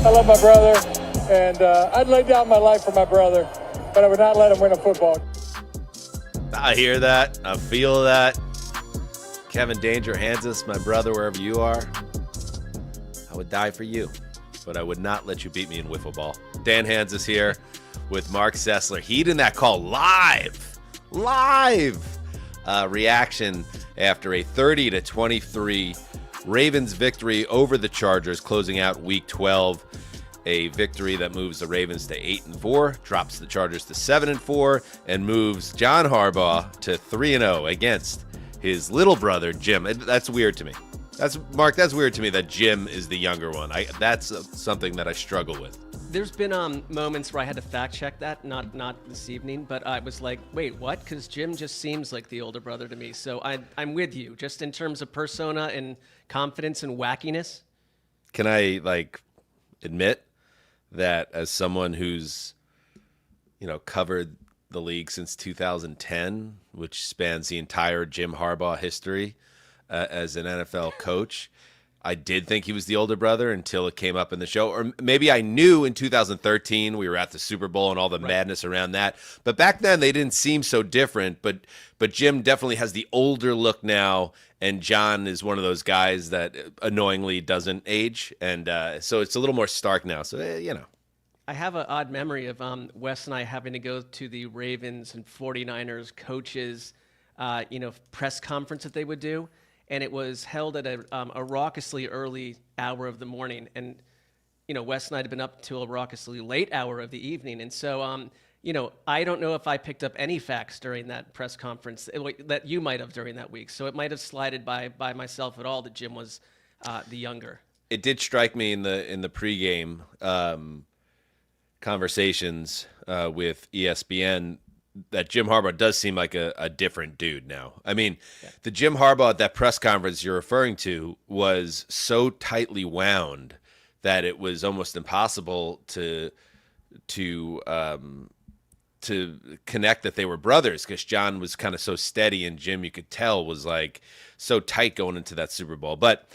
I love my brother, and I'd lay down my life for my brother, but I would not let him win a football. I hear that. I feel that. Kevin Danger, Hanzus, my brother, wherever you are, I would die for you, but I would not let you beat me in wiffle ball. Dan Hanzus here with Marc Sessler. Heat in that call live. Reaction after a 30-23 Ravens victory over the Chargers, closing out Week 12. A victory that moves the Ravens to 8-4, drops the Chargers to 7-4, and moves John Harbaugh to 3-0 against his little brother Jim. That's weird to me. That's weird to me that Jim is the younger one. That's something that I struggle with. There's been moments where I had to fact check that, not this evening, but I was like, wait, what? Because Jim just seems like the older brother to me. So I'm with you, just in terms of persona and confidence and wackiness. Can I admit that as someone who's covered the league since 2010, which spans the entire Jim Harbaugh history as an NFL coach, I did think he was the older brother until it came up in the show. Or maybe I knew in 2013 we were at the Super Bowl and all the madness around that. But back then they didn't seem so different. But Jim definitely has the older look now, and John is one of those guys that annoyingly doesn't age. And so it's a little more stark now. So, I have an odd memory of Wes and I having to go to the Ravens and 49ers coaches, press conference that they would do. And it was held at a raucously early hour of the morning. And, Wes and I had been up to a raucously late hour of the evening. And so, I don't know if I picked up any facts during that press conference that you might have during that week. So it might have slided by myself at all that Jim was the younger. It did strike me in the pregame conversations with ESPN that Jim Harbaugh does seem like a different dude now. I mean, The Jim Harbaugh at that press conference you're referring to was so tightly wound that it was almost impossible to connect that they were brothers, because John was kind of so steady and Jim, you could tell, was so tight going into that Super Bowl. But,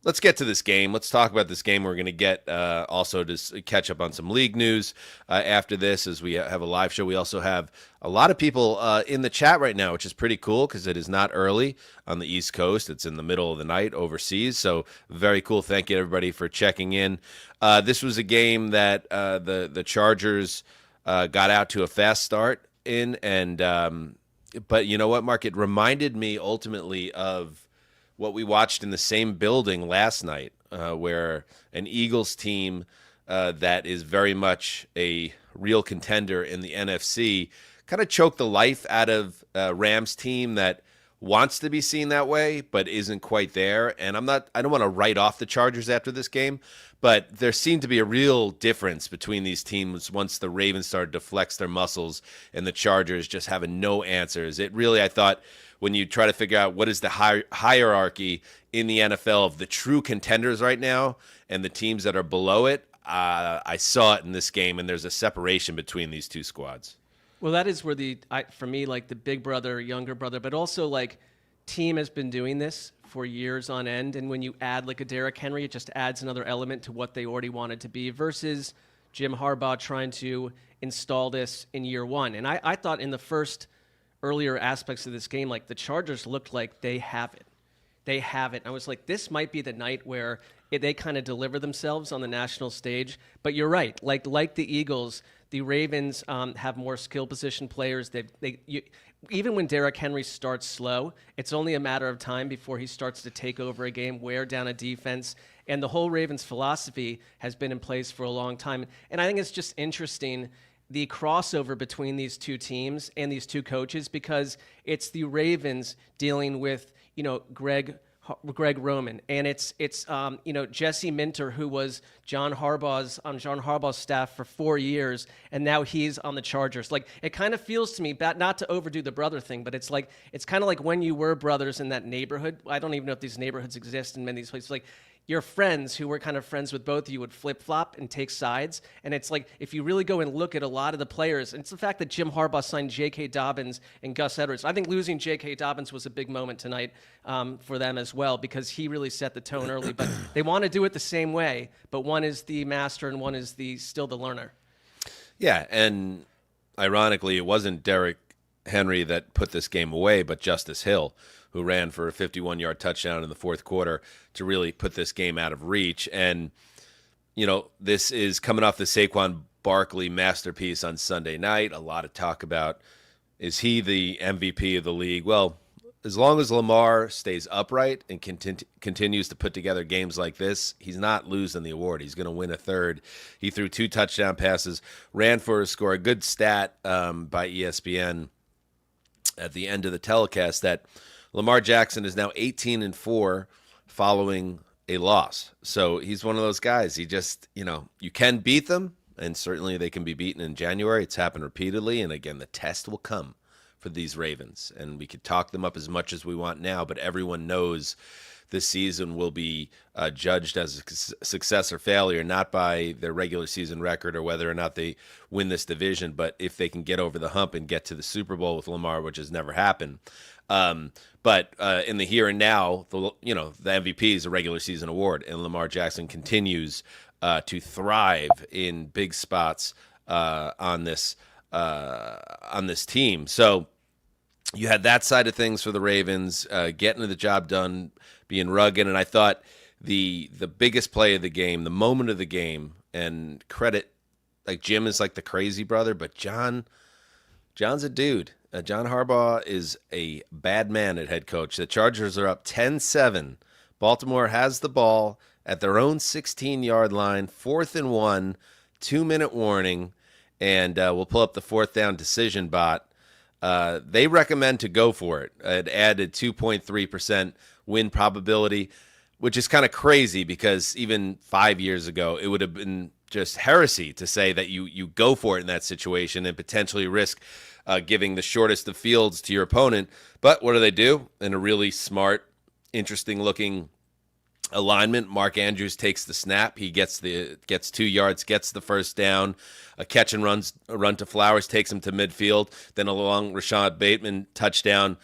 let's get to this game. Let's talk about this game. We're going to get also to catch up on some league news after this, as we have a live show. We also have a lot of people in the chat right now, which is pretty cool because it is not early on the East Coast. It's in the middle of the night overseas. So very cool. Thank you, everybody, for checking in. This was a game that the Chargers got out to a fast start in. But you know what, Mark? It reminded me ultimately of what we watched in the same building last night, where an Eagles team that is very much a real contender in the NFC kind of choked the life out of a Rams team that wants to be seen that way but isn't quite there. And I don't want to write off the Chargers after this game, but there seemed to be a real difference between these teams once the Ravens started to flex their muscles and the Chargers just having no answers. It really, I thought, when you try to figure out what is the hierarchy in the NFL of the true contenders right now and the teams that are below it, I saw it in this game, and there's a separation between these two squads. Well, that is where for me, the big brother, younger brother, but also team has been doing this for years on end. And when you add a Derrick Henry, it just adds another element to what they already wanted to be versus Jim Harbaugh trying to install this in year one. And I thought in the first earlier aspects of this game, the Chargers looked like they have it. They have it. I was like, this might be the night where they kind of deliver themselves on the national stage. But you're right. Like the Eagles, the Ravens have more skill position players. Even when Derrick Henry starts slow, it's only a matter of time before he starts to take over a game, wear down a defense. And the whole Ravens philosophy has been in place for a long time. And I think it's just interesting, the crossover between these two teams and these two coaches, because it's the Ravens dealing with, Greg Roman, and it's Jesse Minter, who was on John Harbaugh's staff for 4 years, and now he's on the Chargers. It kind of feels to me, not to overdo the brother thing, but it's kind of like when you were brothers in that neighborhood. I don't even know if these neighborhoods exist in many of these places. your friends who were kind of friends with both of you would flip-flop and take sides. And it's like, if you really go and look at a lot of the players, and it's the fact that Jim Harbaugh signed J.K. Dobbins and Gus Edwards. I think losing J.K. Dobbins was a big moment tonight for them as well, because he really set the tone early. But they want to do it the same way, but one is the master and one is still the learner. Yeah, and ironically, it wasn't Derrick Henry that put this game away, but Justice Hill, who ran for a 51-yard touchdown in the fourth quarter to really put this game out of reach. And, this is coming off the Saquon Barkley masterpiece on Sunday night. A lot of talk about, is he the MVP of the league? Well, as long as Lamar stays upright and continues to put together games like this, he's not losing the award. He's going to win a third. He threw 2 touchdown passes, ran for a score. A good stat by ESPN at the end of the telecast that Lamar Jackson is now 18-4 following a loss. So he's one of those guys. He just, you can beat them, and certainly they can be beaten in January. It's happened repeatedly, and again, the test will come for these Ravens. And we could talk them up as much as we want now, but everyone knows this season will be judged as a success or failure, not by their regular season record or whether or not they win this division, but if they can get over the hump and get to the Super Bowl with Lamar, which has never happened. But in the here and now, the MVP is a regular season award, and Lamar Jackson continues to thrive in big spots on this team. So you had that side of things for the Ravens, getting the job done, being rugged, and I thought the biggest play of the game, the moment of the game, and credit, like Jim is like the crazy brother, but John's a dude. John Harbaugh is a bad man at head coach. The Chargers are up 10-7. Baltimore has the ball at their own 16-yard line, 4th and 1, 2-minute warning, and we'll pull up the 4th down decision bot. They recommend to go for it. It added 2.3% win probability, which is kind of crazy because even 5 years ago, it would have been just heresy to say that you go for it in that situation and potentially risk giving the shortest of fields to your opponent. But what do? In a really smart, interesting-looking alignment, Mark Andrews takes the snap. He gets 2 yards, gets the first down. A catch and run to Flowers takes him to midfield. Then a long Rashad Bateman touchdown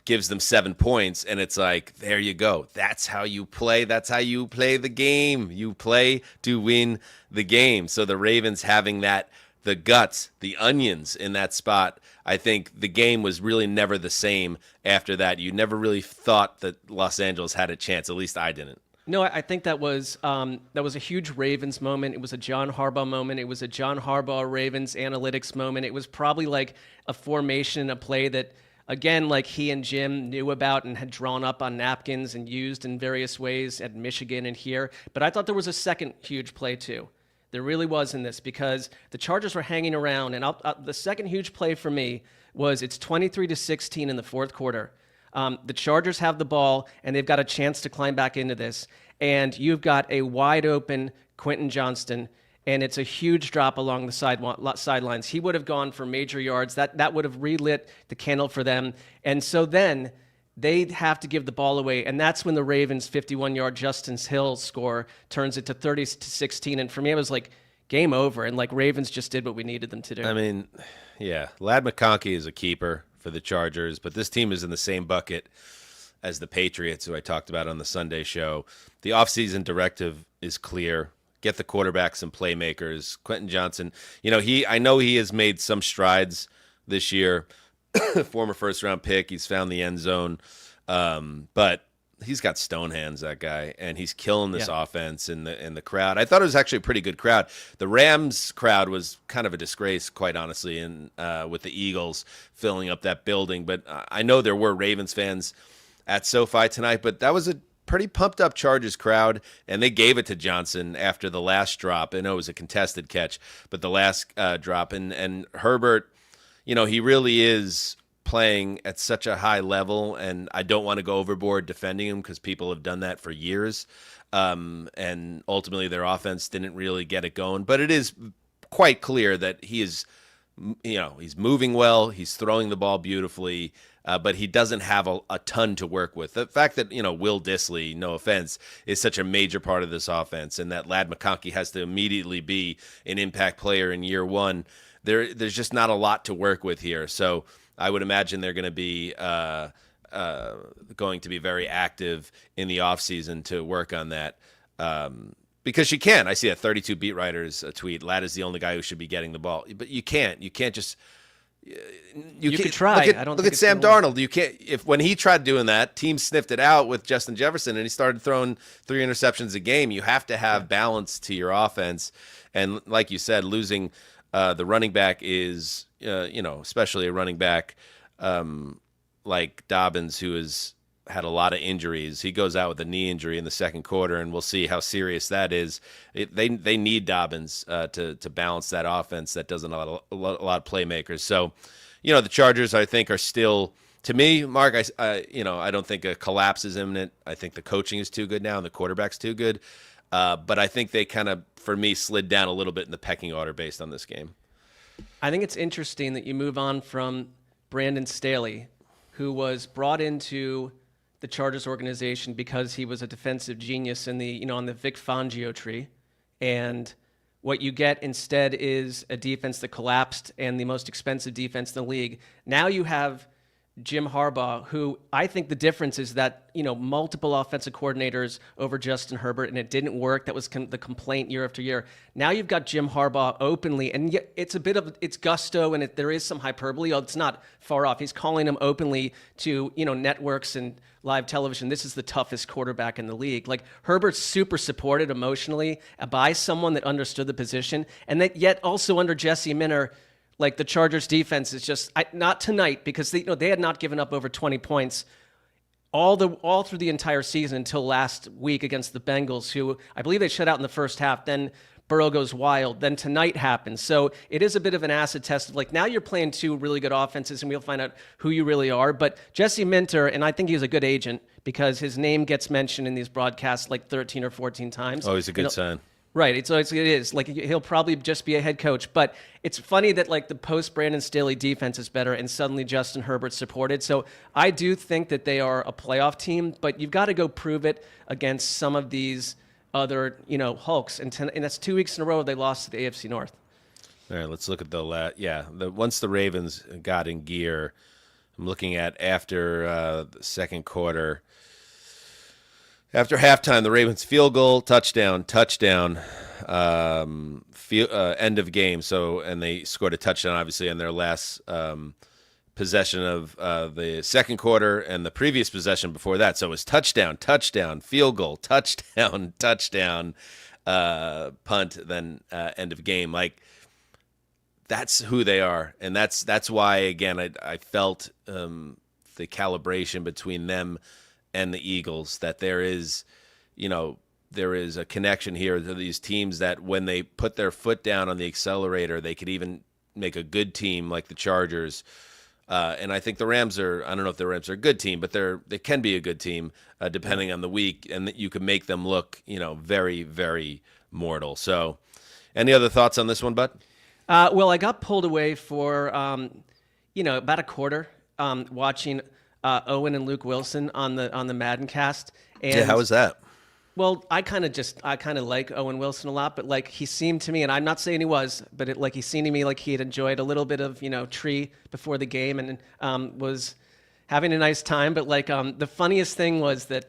gives them 7 points. And it's like, there you go. That's how you play. That's how you play the game. You play to win the game. So the Ravens having the guts, the onions in that spot, I think the game was really never the same after that. You never really thought that Los Angeles had a chance. At least I didn't. No, I think that was a huge Ravens moment. It was a John Harbaugh moment. It was a John Harbaugh Ravens analytics moment. It was probably like a formation, a play that, again, like he and Jim knew about and had drawn up on napkins and used in various ways at Michigan and here. But I thought there was a second huge play too. There really was in this because the Chargers were hanging around, and the second huge play for me was it's 23-16 in the fourth quarter. The Chargers have the ball, and they've got a chance to climb back into this, and you've got a wide-open Quentin Johnston, and it's a huge drop along the sidelines. He would have gone for major yards. That would have relit the candle for them, and so then they'd have to give the ball away, and that's when the Ravens' 51-yard Justice Hill score turns it to 30-16. And for me, it was like game over, and like Ravens just did what we needed them to do. I mean, yeah, Ladd McConkey is a keeper for the Chargers, but this team is in the same bucket as the Patriots, who I talked about on the Sunday show. The offseason directive is clear. Get the quarterbacks and playmakers. Quentin Johnson, I know he has made some strides this year. Former first-round pick. He's found the end zone. But he's got stone hands, that guy, and he's killing this offense in the crowd. I thought it was actually a pretty good crowd. The Rams crowd was kind of a disgrace, quite honestly, and with the Eagles filling up that building. But I know there were Ravens fans at SoFi tonight, but that was a pretty pumped-up Chargers crowd, and they gave it to Johnson after the last drop. I know it was a contested catch, but the last drop. And Herbert, he really is playing at such a high level, and I don't want to go overboard defending him because people have done that for years. And ultimately their offense didn't really get it going. But it is quite clear that he is, he's moving well. He's throwing the ball beautifully. but he doesn't have a ton to work with. The fact that, Will Dissly, no offense, is such a major part of this offense, and that Ladd McConkey has to immediately be an impact player in year one, there's just not a lot to work with here. So I would imagine they're going to be very active in the offseason to work on that. Because you can. I see a 32 beat writers tweet. Ladd is the only guy who should be getting the ball, but you can't. You can't just. You could try. Look at Sam Darnold. You can't. When he tried doing that, teams sniffed it out with Justin Jefferson, and he started throwing 3 interceptions a game. You have to have balance to your offense, and like you said, losing the running back is, especially a running back like Dobbins, who has had a lot of injuries. He goes out with a knee injury in the second quarter, and we'll see how serious that is. They need Dobbins to balance that offense that doesn't have a lot of playmakers. So, the Chargers, I think, are still, to me, Mark, I don't think a collapse is imminent. I think the coaching is too good now, and the quarterback's too good. But I think they kind of, for me, slid down a little bit in the pecking order based on this game. I think it's interesting that you move on from Brandon Staley, who was brought into the Chargers organization because he was a defensive genius in the, on the Vic Fangio tree. And what you get instead is a defense that collapsed and the most expensive defense in the league. Now you have Jim Harbaugh, who I think the difference is that, multiple offensive coordinators over Justin Herbert, and it didn't work. That was the complaint year after year. Now you've got Jim Harbaugh openly, and yet it's it's gusto, and there is some hyperbole. It's not far off. He's calling him openly to, networks and live television. This is the toughest quarterback in the league. Like, Herbert's super supported emotionally by someone that understood the position, and that yet also under Jesse Minter, like, the Chargers defense is just not tonight, because they had not given up over 20 points all through the entire season until last week against the Bengals, who I believe they shut out in the first half. Then Burrow goes wild. Then tonight happens. So it is a bit of an acid test of, like, now you're playing 2 really good offenses, and we'll find out who you really are. But Jesse Minter, and I think he's a good agent because his name gets mentioned in these broadcasts like 13 or 14 times. Oh, he's a good sign. Right. It is. Like, he'll probably just be a head coach. But it's funny that, like, the post-Brandon Staley defense is better and suddenly Justin Herbert's supported. So I do think that they are a playoff team, but you've got to go prove it against some of these other, hulks. And that's 2 weeks in a row they lost to the AFC North. All right, let's look at once the Ravens got in gear, I'm looking at after the second quarter. After halftime, the Ravens field goal, touchdown, end of game. So, and they scored a touchdown, obviously, on their last possession of the second quarter and the previous possession before that. So it was touchdown, field goal, touchdown, punt, then end of game. Like, that's who they are, and that's why, again, I felt the calibration between them and the Eagles, that there is a connection here to these teams that when they put their foot down on the accelerator, they could even make a good team like the Chargers. And I think the Rams I don't know if the Rams are a good team, but they can be a good team depending on the week, and that you can make them look, very, very mortal. So any other thoughts on this one, Bud? Well, I got pulled away for, about a quarter watching Owen and Luke Wilson on the Madden cast. And, how was that? Well, I kind of like Owen Wilson a lot, but, like, he seemed to me, and I'm not saying he was, but he seemed to me like he had enjoyed a little bit of, tree before the game and was having a nice time. But, like, the funniest thing was that,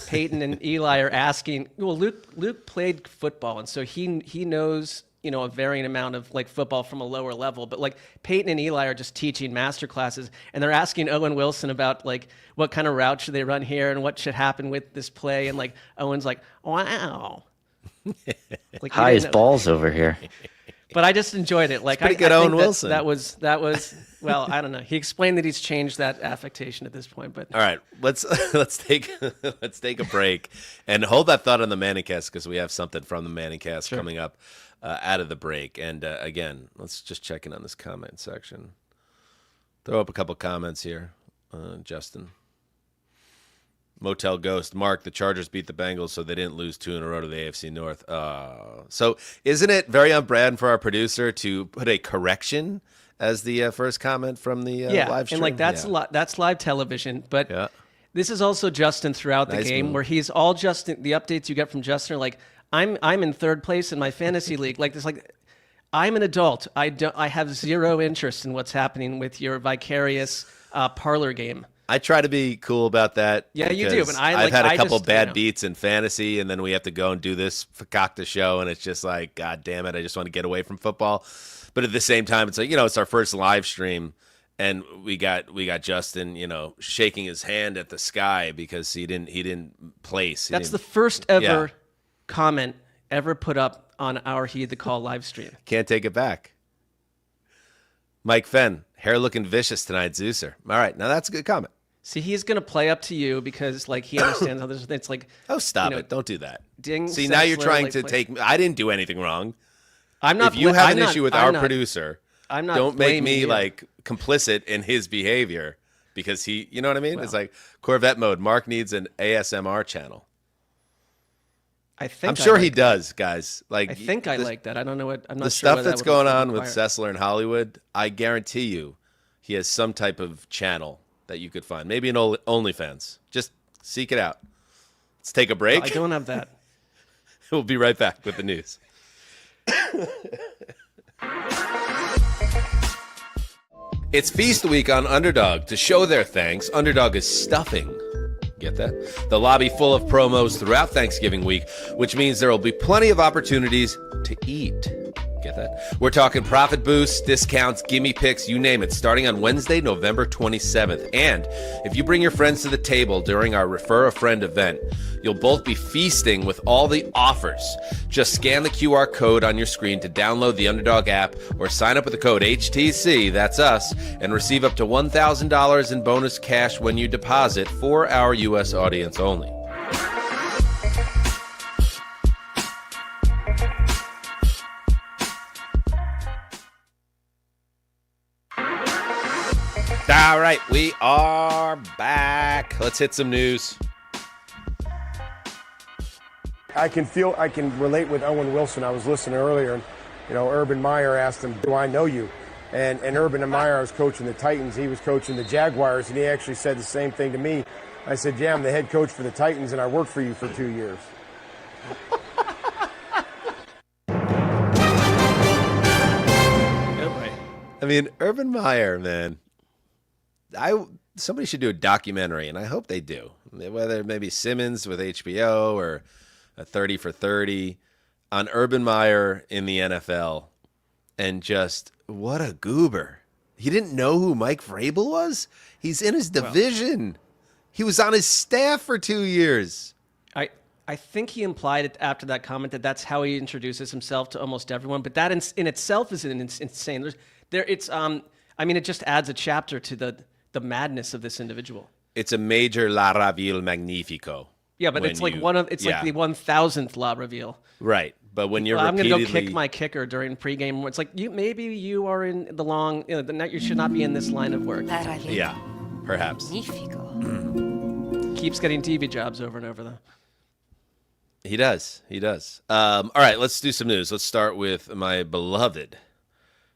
Peyton and Eli are asking, well, Luke played football, and so he knows, a varying amount of, like, football from a lower level. But, like, Peyton and Eli are just teaching master classes, and they're asking Owen Wilson about, like, what kind of route should they run here and what should happen with this play. And, like, Owen's like, wow. Like, high as balls over here. But I just enjoyed it. Like, pretty good, Owen Wilson. That was well, I don't know. He explained that he's changed that affectation at this point. But all right, let's take a break and hold that thought on the Manningcast, because we have something from the Manningcast coming up out of the break. And again, let's just check in on this comment section. Throw up a couple comments here, Justin. Motel Ghost. Mark, the Chargers beat the Bengals, so they didn't lose 2 in a row to the AFC North. So isn't it very on brand for our producer to put a correction as the first comment from the live stream. And like that's live television, but this is also Justin throughout the game move. where he's all Justin. The updates you get from Justin are like, I'm in third place in my fantasy league. Like this, like I'm an adult. I have zero interest in what's happening with your vicarious parlor game. I try to be cool about that. Yeah, you do. But I've had a couple bad beats in fantasy, and then we have to go and do this Fakakta show, and it's just like, God damn it, I just want to get away from football. But at the same time, it's like, it's our first live stream, and we got Justin, shaking his hand at the sky because he didn't place. That's the first ever comment ever put up on our Heed the Call live stream. Can't take it back. Mike Fenn, hair looking vicious tonight, Zuzzer. All right, now that's a good comment. See, he's going to play up to you because, like, he understands how this. It's like, oh, stop it! Don't do that. Ding. See, now you're trying to take. I didn't do anything wrong. I'm not. If you have an issue with our producer, I'm not. Don't make me like complicit in his behavior because he. You know what I mean? Well, it's like Corvette mode. Mark needs an ASMR channel. I'm sure he does, guys. Like, I think I like that. I don't know what. I'm not the sure stuff that's going on with Sessler in Hollywood. I guarantee you, he has some type of channel that you could find. Maybe an OnlyFans. Just seek it out. Let's take a break. I don't have that. We'll be right back with the news. It's Feast Week on Underdog. To show their thanks, Underdog is stuffing. Get that? The lobby full of promos throughout Thanksgiving week, which means there will be plenty of opportunities to eat. Get that? We're talking profit boosts, discounts, gimme picks, you name it, starting on Wednesday, November 27th. And if you bring your friends to the table during our Refer a Friend event, you'll both be feasting with all the offers. Just scan the QR code on your screen to download the Underdog app or sign up with the code HTC, that's us, and receive up to $1,000 in bonus cash when you deposit for our U.S. audience only. All right, we are back. Let's hit some news. I can relate with Owen Wilson. I was listening earlier, and Urban Meyer asked him, "Do I know you?" And Urban Meyer, I was coaching the Titans. He was coaching the Jaguars, and he actually said the same thing to me. I said, "Yeah, I'm the head coach for the Titans, and I worked for you for 2 years." I mean, Urban Meyer, man. Somebody should do a documentary, and I hope they do. Whether maybe Simmons with HBO or a 30 for 30 on Urban Meyer in the NFL, and just what a goober. He didn't know who Mike Vrabel was? He's in his division. He was on his staff for 2 years. I think he implied it after that comment that that's how he introduces himself to almost everyone, but that in itself is insane. It just adds a chapter to the madness of this individual. It's a major La Raville Magnifico. Yeah, but it's like like the 1000th La Reveal. Right. But when you're I'm going to go kick my kicker during pregame. It's like maybe you are in the long. You should not be in this line of work. Yeah, perhaps. Keeps getting TV jobs over and over though. He does. All right, let's do some news. Let's start with my beloved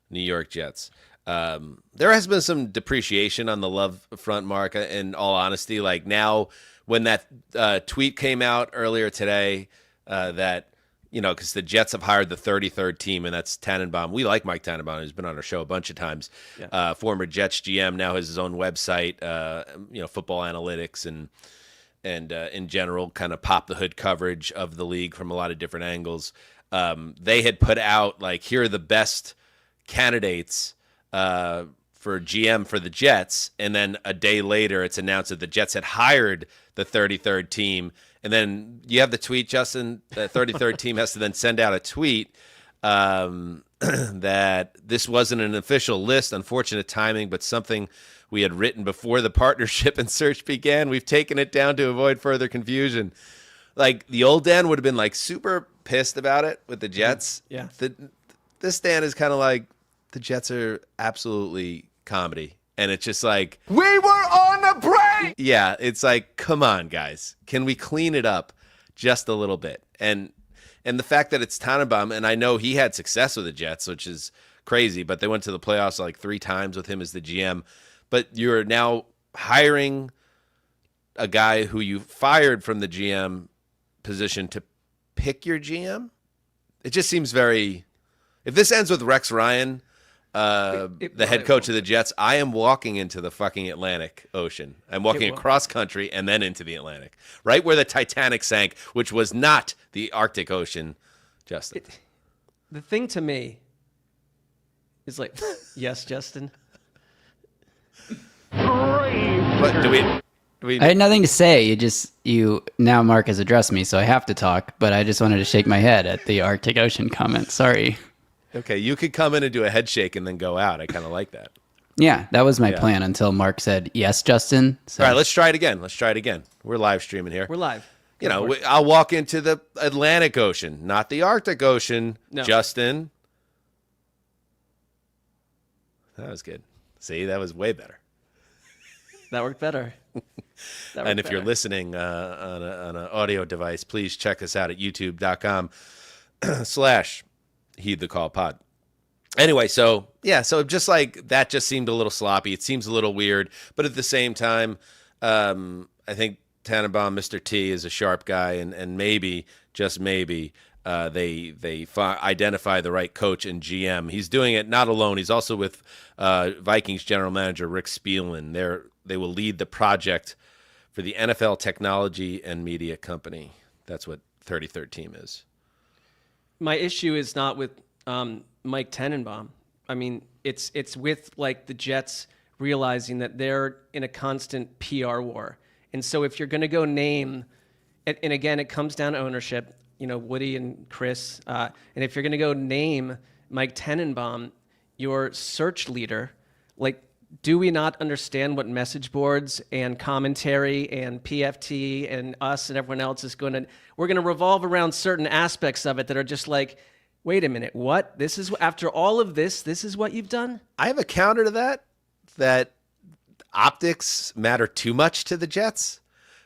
New York Jets. There has been some depreciation on the love front, Mark, in all honesty. Like now, when that tweet came out earlier today that, because the Jets have hired the 33rd team, and that's Tannenbaum. We like Mike Tannenbaum. He's been on our show a bunch of times. Yeah. Former Jets GM, now has his own website, football analytics and in general kind of pop the hood coverage of the league from a lot of different angles. They had put out, like, here are the best candidates for GM for the Jets, and then a day later it's announced that the Jets had hired the 33rd team, and then you have the tweet, Justin, the 33rd team has to then send out a tweet that this wasn't an official list, unfortunate timing, but something we had written before the partnership and search began. We've taken it down to avoid further confusion. Like, the old Dan would have been, like, super pissed about it with the Jets. Yeah. This Dan is kind of like, the Jets are absolutely comedy. And it's just like, we were on a break! Yeah, it's like, come on, guys. Can we clean it up just a little bit? And the fact that it's Tannenbaum, and I know he had success with the Jets, which is crazy, but they went to the playoffs like 3 times with him as the GM. But you're now hiring a guy who you fired from the GM position to pick your GM. It just seems very. If this ends with Rex Ryan, the head coach of the Jets, I am walking into the fucking Atlantic Ocean. I'm walking across country and then into the Atlantic, right where the Titanic sank, which was not the Arctic Ocean. Justin, the thing to me is like, yes, Justin. But do we? I had nothing to say. Now Mark has addressed me, so I have to talk. But I just wanted to shake my head at the Arctic Ocean comment. Sorry. Okay, you could come in and do a head shake and then go out. I kind of like that. Yeah, that was my plan until Mark said, yes, Justin. So. All right, let's try it again. We're live streaming here. We're live. I'll walk into the Atlantic Ocean, not the Arctic Ocean. No. Justin. That was good. See, that was way better. That worked better. And if you're listening on an audio device, please check us out at youtube.com/Heed the Call Pod. Anyway, so just like that just seemed a little sloppy. It seems a little weird, but at the same time, I think Tannenbaum, Mr. T, is a sharp guy, and maybe, just maybe, they identify the right coach and GM. He's doing it not alone. He's also with Vikings general manager Rick Spielman. They will lead the project for the NFL Technology and Media Company. That's what 33rd Team is. My issue is not with Mike Tannenbaum. I mean, it's with like the Jets realizing that they're in a constant PR war. And so if you're going to go name, and again, it comes down to ownership, Woody and Chris. And if you're going to go name Mike Tannenbaum, your search leader, like, do we not understand what message boards and commentary and PFT and us and everyone else is we're going to revolve around certain aspects of it that are just like, wait a minute, what? After all of this is what you've done? I have a counter to that optics matter too much to the Jets.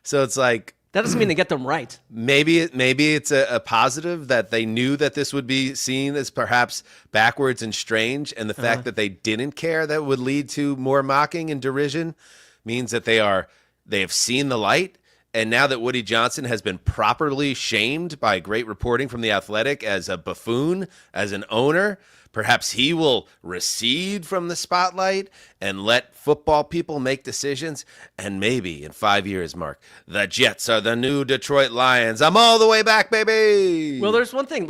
So it's like, that doesn't mean they get them right. Maybe it's a positive that they knew that this would be seen as perhaps backwards and strange, and the fact that they didn't care that would lead to more mocking and derision means that they have seen the light. And now that Woody Johnson has been properly shamed by great reporting from The Athletic as a buffoon, as an owner, perhaps he will recede from the spotlight and let football people make decisions. And maybe in 5 years, Mark, the Jets are the new Detroit Lions. I'm all the way back, baby. Well, there's one thing.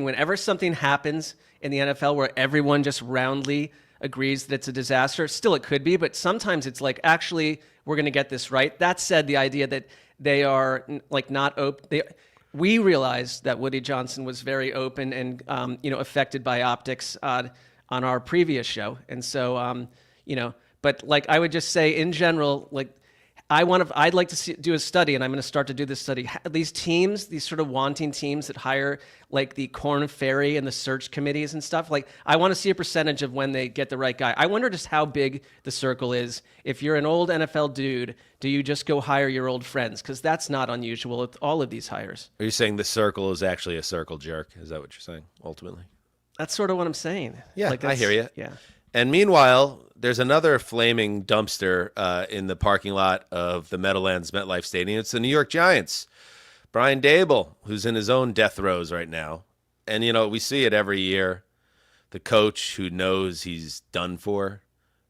Whenever something happens in the NFL where everyone just roundly agrees that it's a disaster, still it could be, but sometimes it's like, actually, we're going to get this right. That said, the idea that they are like not open. We realized that Woody Johnson was very open and affected by optics on our previous show, and so But like I would just say in general, like I'd like to do a study, and I'm going to start to do this study. These teams, these sort of wanting teams that hire like the Korn Ferry and the search committees and stuff. Like I want to see a percentage of when they get the right guy. I wonder just how big the circle is. If you're an old NFL dude, do you just go hire your old friends? Because that's not unusual with all of these hires. Are you saying the circle is actually a circle jerk? Is that what you're saying ultimately? That's sort of what I'm saying. Yeah, I hear you. Yeah. And meanwhile, there's another flaming dumpster in the parking lot of the Meadowlands MetLife Stadium. It's the New York Giants. Brian Daboll, who's in his own death throes right now. And, we see it every year. The coach who knows he's done for.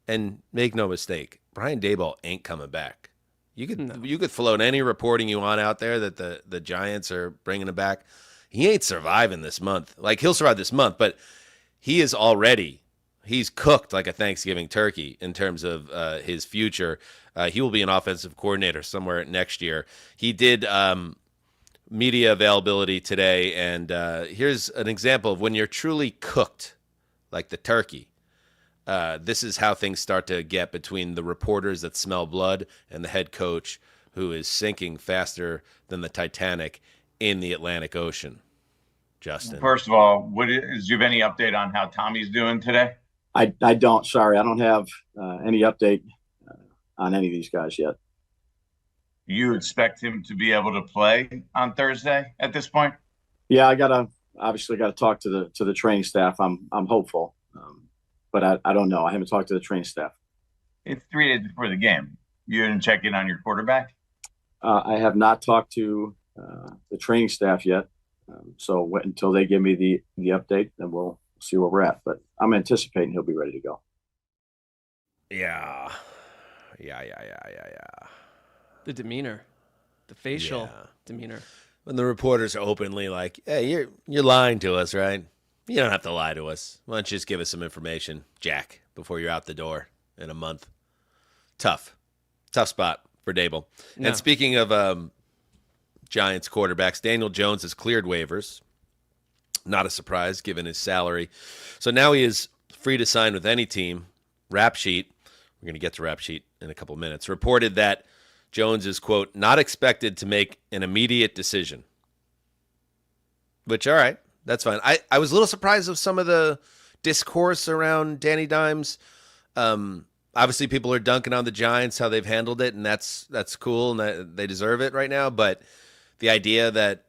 And make no mistake, Brian Daboll ain't coming back. You could float any reporting you want out there that the Giants are bringing him back. He ain't surviving this month. Like, he'll survive this month, but he is already... He's cooked like a Thanksgiving turkey in terms of his future. He will be an offensive coordinator somewhere next year. He did media availability today, and here's an example of when you're truly cooked like the turkey. This is how things start to get between the reporters that smell blood and the head coach who is sinking faster than the Titanic in the Atlantic Ocean. Justin. First of all, do you have any update on how Tommy's doing today? I don't. Sorry, I don't have any update on any of these guys yet. You expect him to be able to play on Thursday at this point? Yeah, I obviously gotta talk to the training staff. I'm hopeful. but I don't know. I haven't talked to the training staff. It's 3 days before the game. You didn't check in on your quarterback? I have not talked to the training staff yet. So wait until they give me the update, then we'll see where we're at. But I'm anticipating he'll be ready to go. Yeah. The demeanor, the facial demeanor. When the reporters are openly like, hey, you're lying to us, right? You don't have to lie to us. Why don't you just give us some information, Jack, before you're out the door in a month? Tough spot for Daboll. No. And speaking of Giants quarterbacks, Daniel Jones has cleared waivers. Not a surprise given his salary. So now he is free to sign with any team. Rap Sheet, we're going to get to Rap Sheet in a couple of minutes, reported that Jones is, quote, not expected to make an immediate decision. Which, all right, that's fine. I was a little surprised of some of the discourse around Danny Dimes. Obviously, people are dunking on the Giants, how they've handled it, and that's cool, and that they deserve it right now. But the idea that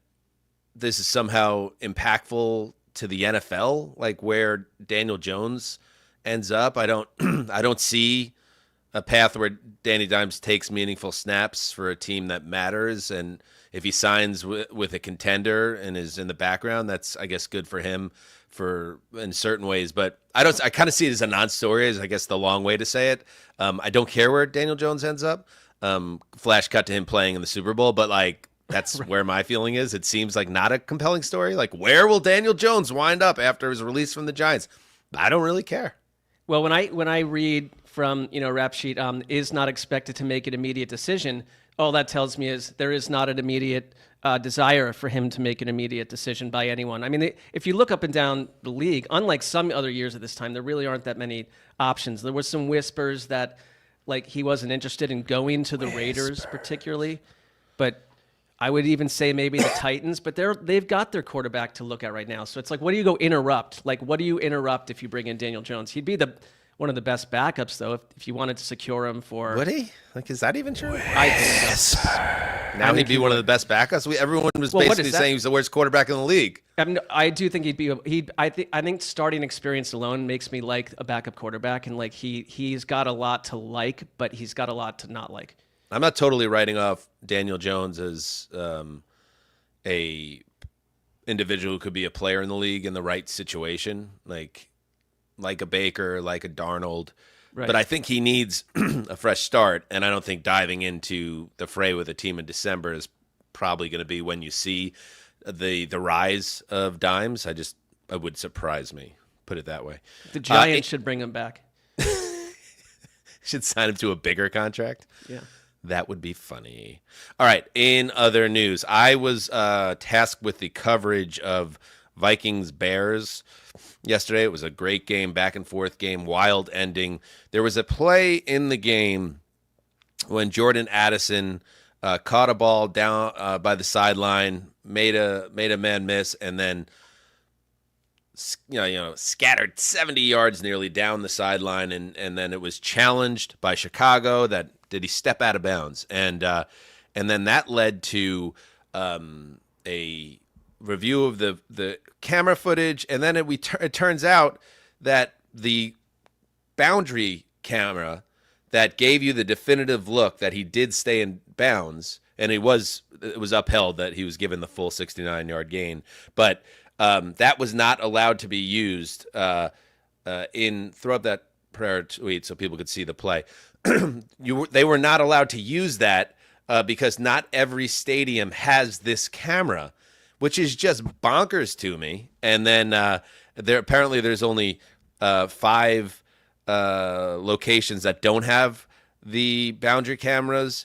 this is somehow impactful to the NFL, like where Daniel Jones ends up, I don't see a path where Danny Dimes takes meaningful snaps for a team that matters. And if he signs with a contender and is in the background, that's, I guess, good for him in certain ways. But I kind of see it as a non-story, is I guess the long way to say it. I don't care where Daniel Jones ends up. Flash cut to him playing in the Super Bowl, but like, that's where my feeling is. It seems like not a compelling story. Like, where will Daniel Jones wind up after his release from the Giants? I don't really care. Well, when I read from Rap Sheet is not expected to make an immediate decision, all that tells me is there is not an immediate desire for him to make an immediate decision by anyone. I mean, if you look up and down the league, unlike some other years at this time, there really aren't that many options. There was some whispers that like he wasn't interested in going to the Raiders particularly, but I would even say maybe the Titans, but they've got their quarterback to look at right now. So it's like, what do you go interrupt? Like, what do you interrupt if you bring in Daniel Jones? He'd be one of the best backups, though, if you wanted to secure him for. Would he? Like, is that even true? I think so. Now he'd be one of the best backups. Everyone was basically saying he's the worst quarterback in the league. I mean, I do think I think starting experience alone makes me like a backup quarterback, and like he's got a lot to like, but he's got a lot to not like. I'm not totally writing off Daniel Jones as a individual who could be a player in the league in the right situation, like a Baker, like a Darnold. Right. But I think he needs a fresh start, and I don't think diving into the fray with a team in December is probably going to be when you see the rise of Dimes. It would surprise me, put it that way. The Giants should bring him back. Should sign him to a bigger contract. Yeah. That would be funny. All right. In other news, I was tasked with the coverage of Vikings-Bears yesterday. It was a great game, back and forth game, wild ending. There was a play in the game when Jordan Addison caught a ball down by the sideline, made a man miss, and then scattered 70 yards nearly down the sideline, and then it was challenged by Chicago that did he step out of bounds, and then that led to a review of the camera footage, and then it turns out that the boundary camera that gave you the definitive look that he did stay in bounds, and it was upheld that he was given the full 69-yard gain, but that was not allowed to be used throw up that prayer tweet so people could see the play. They were not allowed to use that because not every stadium has this camera, which is just bonkers to me. And then there's only 5 locations that don't have the boundary cameras.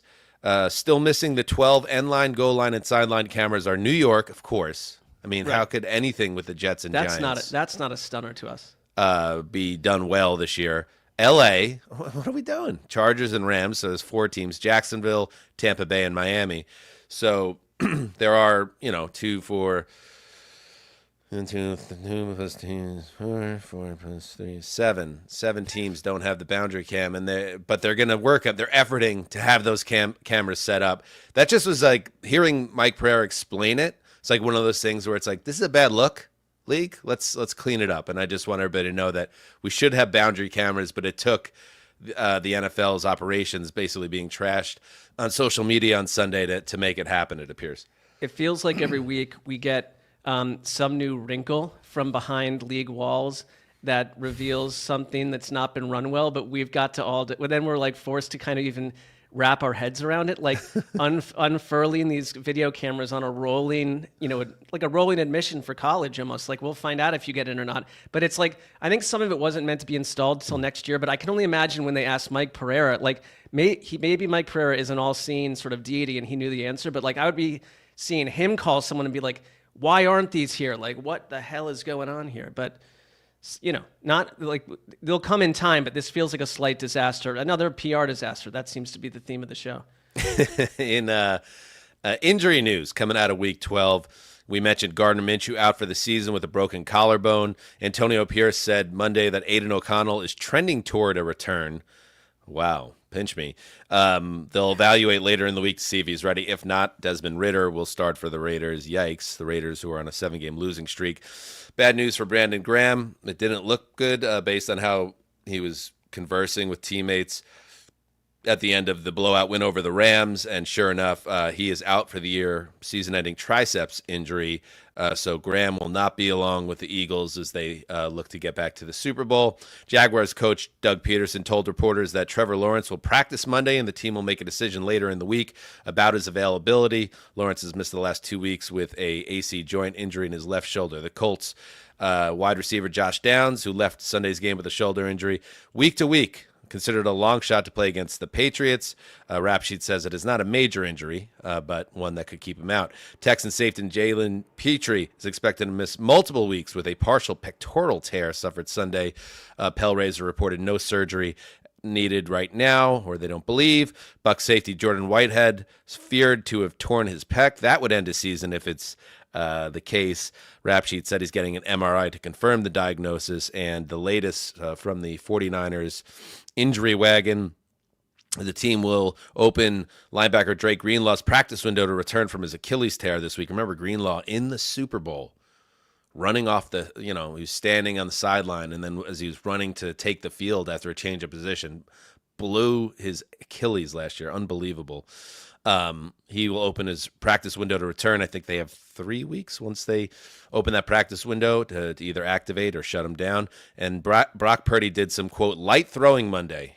Still missing the 12 end line, goal line, and sideline cameras are New York, of course. I mean, How could anything with the Jets and Giants? That's not a stunner to us. Be done well this year. LA, what are we doing? Chargers and Rams, so there's 4 teams. Jacksonville, Tampa Bay, and Miami. So there are, 2, 4, 2 plus 2, 4 plus 3, 7. 7 teams don't have the boundary cam, but they're going to work. They're efforting to have those cameras set up. That just was like hearing Mike Pereira explain it. It's like one of those things where it's like, this is a bad look. league. Let's clean it up. And I just want everybody to know that we should have boundary cameras, but it took the NFL's operations basically being trashed on social media on Sunday to make it happen, it appears. It feels like every week we get some new wrinkle from behind league walls that reveals something that's not been run well, but we've got to then we're like forced to kind of even wrap our heads around it, like unfurling these video cameras on a rolling, like a rolling admission for college almost. Like, we'll find out if you get in or not. But it's like, I think some of it wasn't meant to be installed till next year, but I can only imagine when they asked Mike Pereira, like maybe Mike Pereira is an all-seeing sort of deity and he knew the answer, but like I would be seeing him call someone and be like, why aren't these here? Like, what the hell is going on here? But not like they'll come in time, but this feels like a slight disaster, another PR disaster. That seems to be the theme of the show. In injury news coming out of Week 12, we mentioned Gardner Minshew out for the season with a broken collarbone. Antonio Pierce said Monday that Aiden O'Connell is trending toward a return. Wow, pinch me. They'll evaluate later in the week to see if he's ready. If not, Desmond Ridder will start for the Raiders. Yikes, the Raiders who are on a 7-game losing streak. Bad news for Brandon Graham. It didn't look good based on how he was conversing with teammates at the end of the blowout win over the Rams. And sure enough, he is out for the year, season-ending triceps injury. So Graham will not be along with the Eagles as they look to get back to the Super Bowl. Jaguars coach Doug Peterson told reporters that Trevor Lawrence will practice Monday and the team will make a decision later in the week about his availability. Lawrence has missed the last 2 weeks with a AC joint injury in his left shoulder. The Colts wide receiver Josh Downs, who left Sunday's game with a shoulder injury, week to week, considered a long shot to play against the Patriots. Rap Sheet says it is not a major injury, but one that could keep him out. Texan safety Jalen Petrie is expected to miss multiple weeks with a partial pectoral tear suffered Sunday. Pellraiser reported no surgery needed right now, or they don't believe. Buck safety Jordan Whitehead is feared to have torn his pec. That would end his season if it's the case. Rap Sheet said he's getting an MRI to confirm the diagnosis, and the latest from the 49ers injury wagon. The team will open linebacker Drake Greenlaw's practice window to return from his Achilles tear this week. Remember Greenlaw in the Super Bowl, running off the, he was standing on the sideline, and then as he was running to take the field after a change of position, blew his Achilles last year. Unbelievable. He will open his practice window to return. I think they have 3 weeks once they open that practice window to either activate or shut him down. And Brock Purdy did some, quote, light throwing Monday.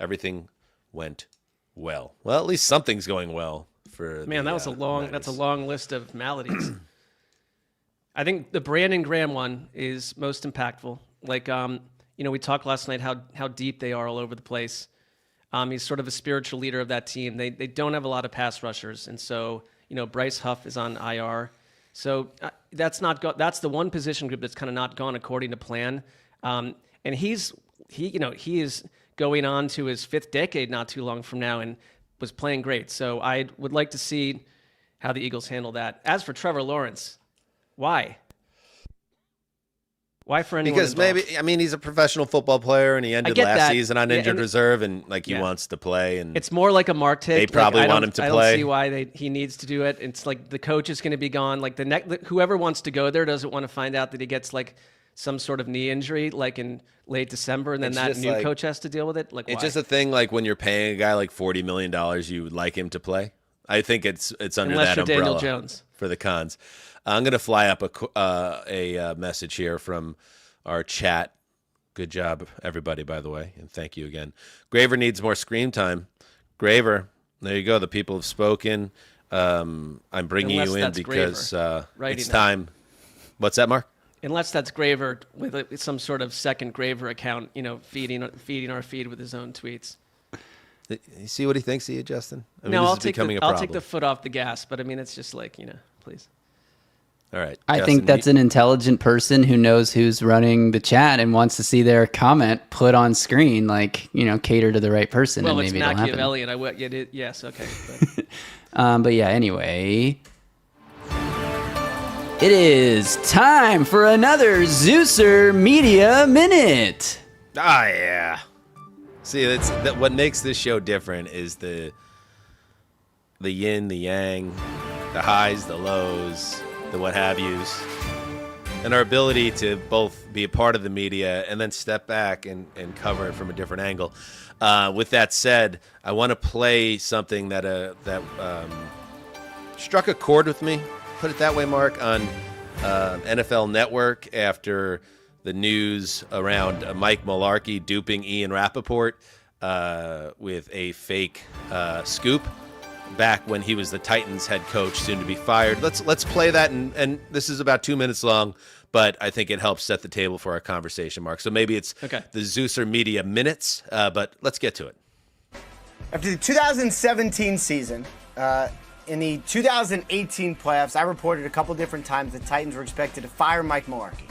Everything went well. Well, at least something's going well for that's a long list of maladies. I think the Brandon Graham one is most impactful. Like, we talked last night how deep they are all over the place. He's sort of a spiritual leader of that team. They don't have a lot of pass rushers, and so Bryce Huff is on IR. So that's the one position group that's kind of not gone according to plan. And he is going on to his 5th decade not too long from now, and was playing great. So I would like to see how the Eagles handle that. As for Trevor Lawrence, why? Why for anyone Because involved? he's a professional football player, and he ended last season on injured reserve, and he wants to play. And it's more like a Mark take. They probably want him to play. I don't see why he needs to do it. It's like the coach is going to be gone. Like whoever wants to go there doesn't want to find out that he gets like some sort of knee injury like in late December, and then that new coach has to deal with it. Like, it's why? just a thing. Like when you're paying a guy like $40 million, you would like him to play. I think it's under Unless that you're umbrella Daniel Jones. For the cons. I'm going to fly up a message here from our chat. Good job, everybody, by the way, and thank you again. Graver needs more screen time. Graver, there you go. The people have spoken. I'm bringing you in because it's time. What's that, Mark? Unless that's Graver with some sort of second Graver account, feeding our feed with his own tweets. You see what he thinks of you, Justin? I'll take the foot off the gas, but it's just like, please. All right. I think that's an intelligent person who knows who's running the chat and wants to see their comment put on screen, cater to the right person. Well, and maybe it's Machiavellian. Yes, okay. But yeah, anyway, it is time for another Zuzzer Media Minute. Ah, yeah. See, what makes this show different is the yin, the yang, the highs, the lows, the what have yous. and our ability to both be a part of the media and then step back and cover it from a different angle. With that said, I want to play something that struck a chord with me, put it that way, Mark, on NFL Network after the news around Mike Mularkey duping Ian Rappaport with a fake scoop back when he was the Titans head coach, soon to be fired. Let's play that, and this is about 2 minutes long, but I think it helps set the table for our conversation, Mark. So maybe it's the Zuzzer Media Minutes, but let's get to it. After the 2017 season, in the 2018 playoffs, I reported a couple different times the Titans were expected to fire Mike Mularkey.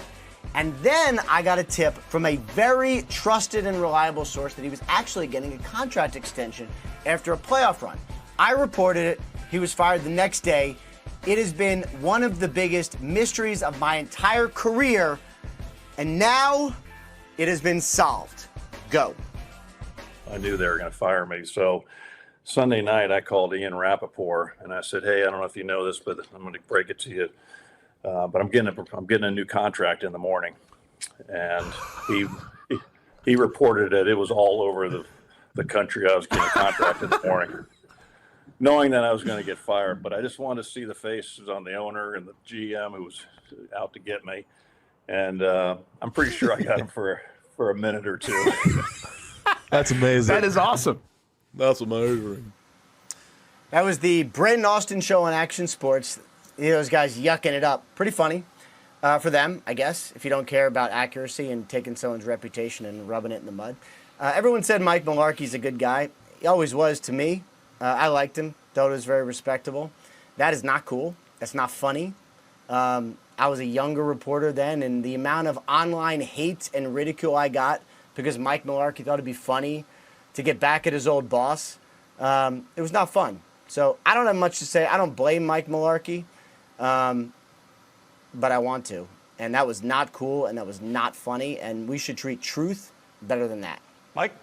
And then I got a tip from a very trusted and reliable source that he was actually getting a contract extension after a playoff run. I reported it. He was fired the next day. It has been one of the biggest mysteries of my entire career, and now it has been solved. Go. I knew they were going to fire me, so Sunday night I called Ian Rappaport and I said, "Hey, I don't know if you know this, but I'm going to break it to you. But I'm getting a new contract in the morning," and he reported that it was all over the country. I was getting a contract in the morning, knowing that I was going to get fired. But I just wanted to see the faces on the owner and the GM who was out to get me, and I'm pretty sure I got him for a minute or two. That's amazing. That is awesome. That's amazing. That was the Brandon Austin show on Action Sports. Those guys yucking it up. Pretty funny for them, I guess, if you don't care about accuracy and taking someone's reputation and rubbing it in the mud. Everyone said Mike Mularkey's a good guy. He always was to me. I liked him. Thought it was very respectable. That is not cool. That's not funny. I was a younger reporter then, and the amount of online hate and ridicule I got because Mike Mularkey thought it'd be funny to get back at his old boss, it was not fun. So I don't have much to say. I don't blame Mike Mularkey. But I want to. And that was not cool, and that was not funny, and we should treat truth better than that. Mike?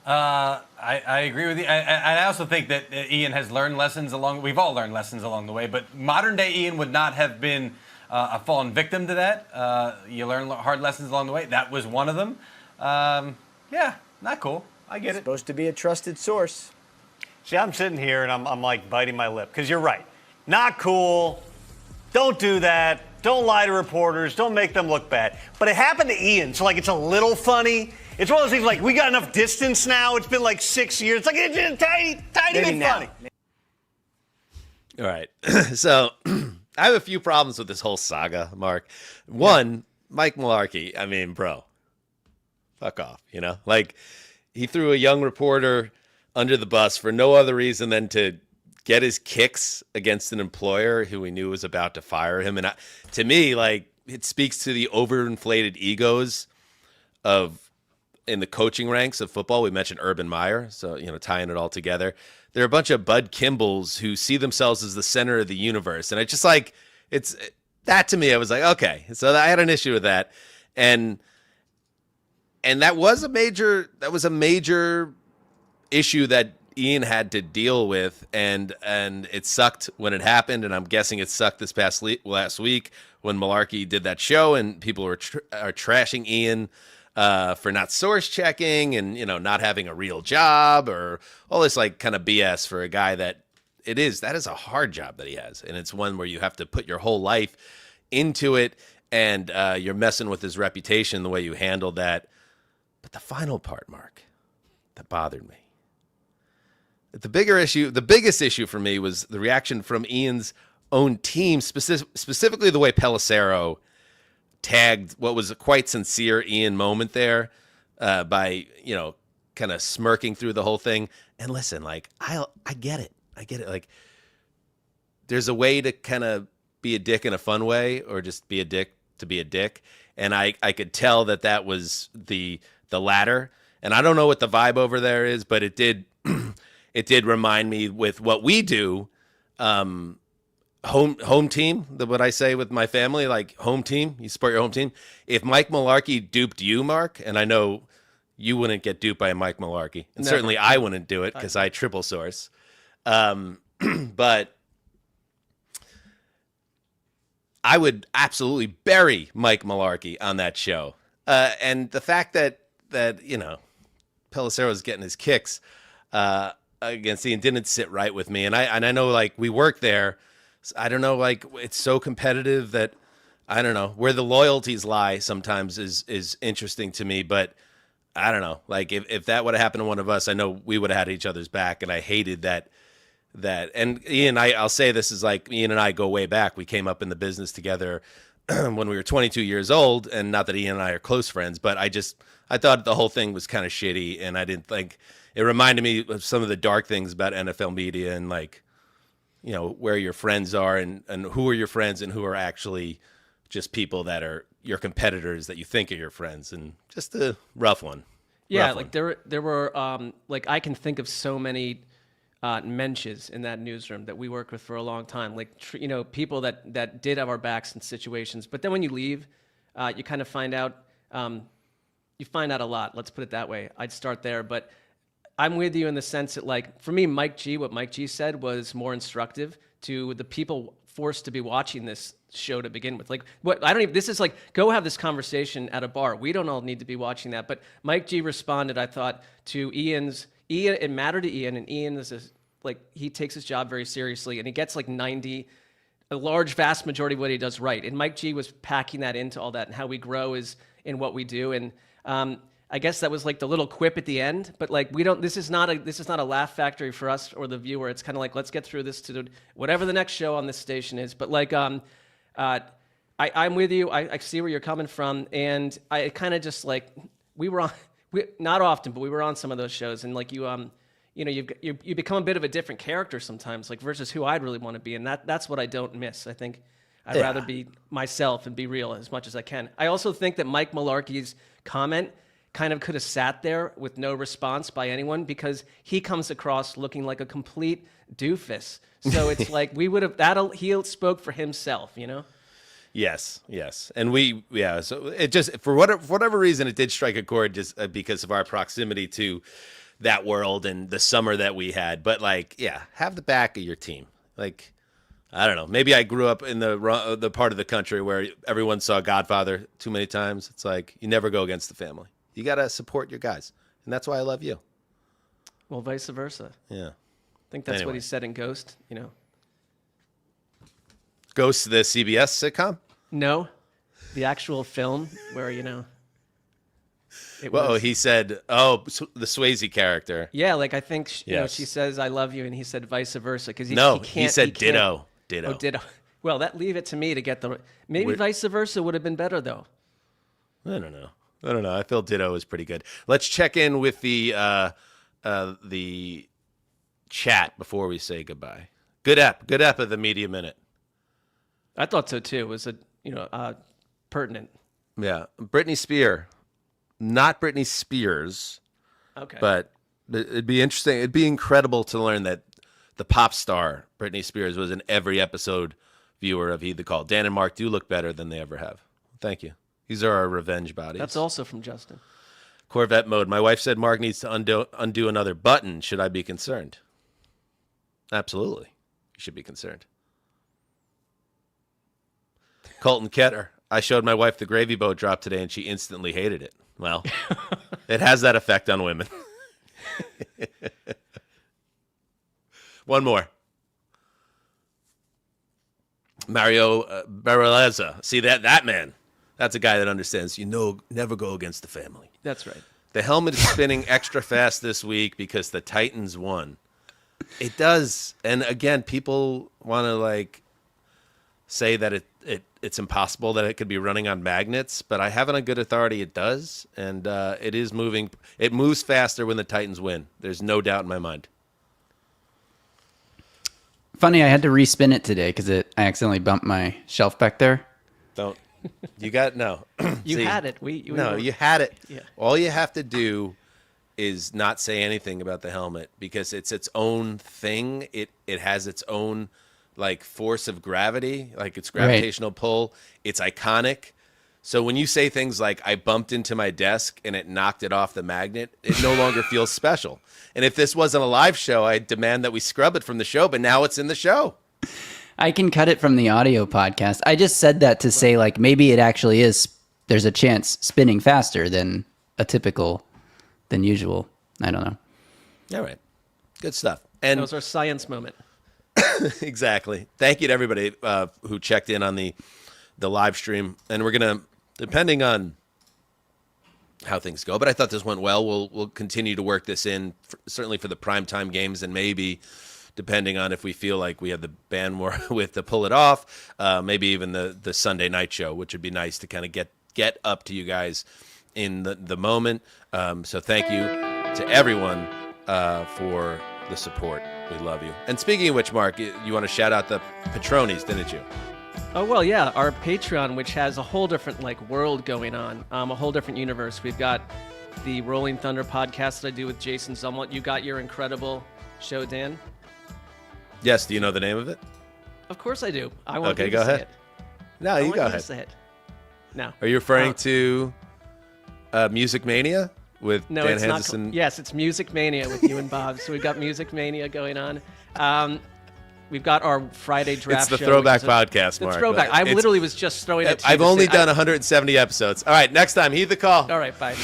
I agree with you. I also think that Ian has learned lessons we've all learned lessons along the way, but modern day Ian would not have been a fallen victim to that. You learn hard lessons along the way. That was one of them. Yeah, not cool. I get it. Supposed to be a trusted source. See, I'm sitting here and I'm like biting my lip because you're right. Not cool. Don't do that. Don't lie to reporters. Don't make them look bad. But it happened to Ian, so like it's a little funny. It's one of those things like we got enough distance now. It's been like 6 years. It's like it's just tiny bit funny. All right. So I have a few problems with this whole saga, Mark. One, Mike Mularkey. I mean, bro, fuck off. You know, like he threw a young reporter under the bus for no other reason than to get his kicks against an employer who he knew was about to fire him. And to me, like, it speaks to the overinflated egos in the coaching ranks of football. We mentioned Urban Meyer, so, you know, tying it all together. There are a bunch of Bud Kimballs who see themselves as the center of the universe. And it's just like, it's that to me, I was like, okay. So I had an issue with that. And that was a major issue that Ian had to deal with, and it sucked when it happened, and I'm guessing it sucked this last week when Mularkey did that show, and people are trashing Ian for not source checking and, you know, not having a real job or all this like kind of BS for a guy that is a hard job that he has, and it's one where you have to put your whole life into it, and you're messing with his reputation the way you handled that. But the final part, Mark, that bothered me. The biggest issue for me was the reaction from Ian's own team, specifically the way Pelissero tagged what was a quite sincere Ian moment there by, you know, kind of smirking through the whole thing. And listen, like, I get it. Like, there's a way to kind of be a dick in a fun way or just be a dick to be a dick. And I could tell that was the latter. And I don't know what the vibe over there is, but it did remind me with what we do, home team, what I say with my family, like home team, you support your home team. If Mike Mularkey duped you, Mark, and I know you wouldn't get duped by Mike Mularkey, and certainly I wouldn't do it because I triple source. But I would absolutely bury Mike Mularkey on that show. And the fact that Pelissero was getting his kicks against Ian didn't sit right with me. And I know, like, we work there. So I don't know, like, it's so competitive that I don't know where the loyalties lie sometimes is interesting to me. But I don't know, like, if that would have happened to one of us, I know we would have had each other's back. And I hated that. And Ian, I'll say this is like, Ian and I go way back. We came up in the business together when we were 22 years old, and not that Ian and I are close friends, but I thought the whole thing was kind of shitty, and I didn't think it reminded me of some of the dark things about NFL media and, like, where your friends are and who are your friends and who are actually just people that are your competitors that you think are your friends, and just a rough one. Yeah, like there were like, I can think of so many mensches in that newsroom that we worked with for a long time, like people that did have our backs in situations. But then when you leave, you kind of find out a lot. Let's put it that way. I'd start there, but I'm with you in the sense that, like, for me, what Mike G said was more instructive to the people forced to be watching this show to begin with. Like, this is like, go have this conversation at a bar. We don't all need to be watching that. But Mike G responded, I thought, to Ian, it mattered to Ian, and Ian is he takes his job very seriously, and he gets like 90, a large, vast majority of what he does right. And Mike G was packing that into all that, and how we grow is in what we do. And I guess that was like the little quip at the end, but like, this is not a laugh factory for us or the viewer. It's kind of like, let's get through this to whatever the next show on this station is. But like, I'm with you. I see where you're coming from. And I kind of just like, not often, but we were on some of those shows, and like you become a bit of a different character sometimes, like, versus who I'd really want to be. And that's what I don't miss. I think I'd rather be myself and be real as much as I can. I also think that Mike Mularkey's comment kind of could have sat there with no response by anyone, because he comes across looking like a complete doofus. So it's like, he spoke for himself, Yes. And so it just, for whatever reason, it did strike a chord, just because of our proximity to that world and the summer that we had. But like, have the back of your team. Like, I don't know. Maybe I grew up in the part of the country where everyone saw Godfather too many times. It's like, you never go against the family. You got to support your guys. And that's why I love you. Well, vice versa. Yeah. I think that's what he said in Ghost, Ghost, the CBS sitcom? No, the actual film where, he said, the Swayze character. Yeah, like, I think, she says, I love you, and he said vice versa. Because he said ditto. Oh, ditto. Well, leave it to me to get maybe vice versa would have been better, though. I don't know. I feel ditto is pretty good. Let's check in with the chat before we say goodbye. Good app of the Media Minute. I thought so too. It was pertinent. Yeah, Britney Spears, not Britney Spears. Okay, but it'd be interesting. It'd be incredible to learn that the pop star Britney Spears was an every episode viewer of Heed the Call. Dan and Mark do look better than they ever have. Thank you. These are our revenge bodies. That's also from Justin. Corvette mode. My wife said Mark needs to undo another button. Should I be concerned? Absolutely. You should be concerned. Colton Ketter. I showed my wife the gravy boat drop today, and she instantly hated it. Well, it has that effect on women. One more. Mario Baraleza. See that man. That's a guy that understands, never go against the family. That's right. The helmet is spinning extra fast this week because the Titans won. It does. And again, people want to say that it's impossible that it could be running on magnets, but I have it on good authority it does. And it is moving. It moves faster when the Titans win. There's no doubt in my mind. Funny, I had to respin it today because I accidentally bumped my shelf back there. Don't. You got no. You See, had it. You had it. Yeah. All you have to do is not say anything about the helmet because it's its own thing. It has its own force of gravity, its gravitational pull. It's iconic. So when you say things like I bumped into my desk and it knocked it off the magnet, it no longer feels special. And if this wasn't a live show, I'd demand that we scrub it from the show, but now it's in the show. I can cut it from the audio podcast. I just said that to say, like, maybe it actually is, there's a chance spinning faster than usual. I don't know. All right. Good stuff. And that was our science moment. Exactly. Thank you to everybody who checked in on the live stream. And we're going to, depending on how things go, but I thought this went well. We'll continue to work this in, certainly for the primetime games, and maybe depending on if we feel like we have the bandwidth to pull it off, maybe even the Sunday night show, which would be nice to kind of get up to you guys in the moment. So thank you to everyone for the support. We love you. And speaking of which, Mark, you want to shout out the Patronis, didn't you? Oh, well, yeah, our Patreon, which has a whole different world going on, a whole different universe. We've got the Rolling Thunder podcast that I do with Jason Zumwalt. You got your incredible show, Dan? Yes. Do you know the name of it? Of course I do. I want okay, you go to ahead. say it. No, you go ahead. Say it. No. Are you referring to Music Mania with no, Dan it's Hanzus? Not. Yes, it's Music Mania with you and Bob. So we've got Music Mania going on. We've got our Friday draft show. It's the throwback podcast, the Mark. Throwback. I literally was just throwing it to you. I've only done 170 episodes. All right, next time, heed the call. All right, bye.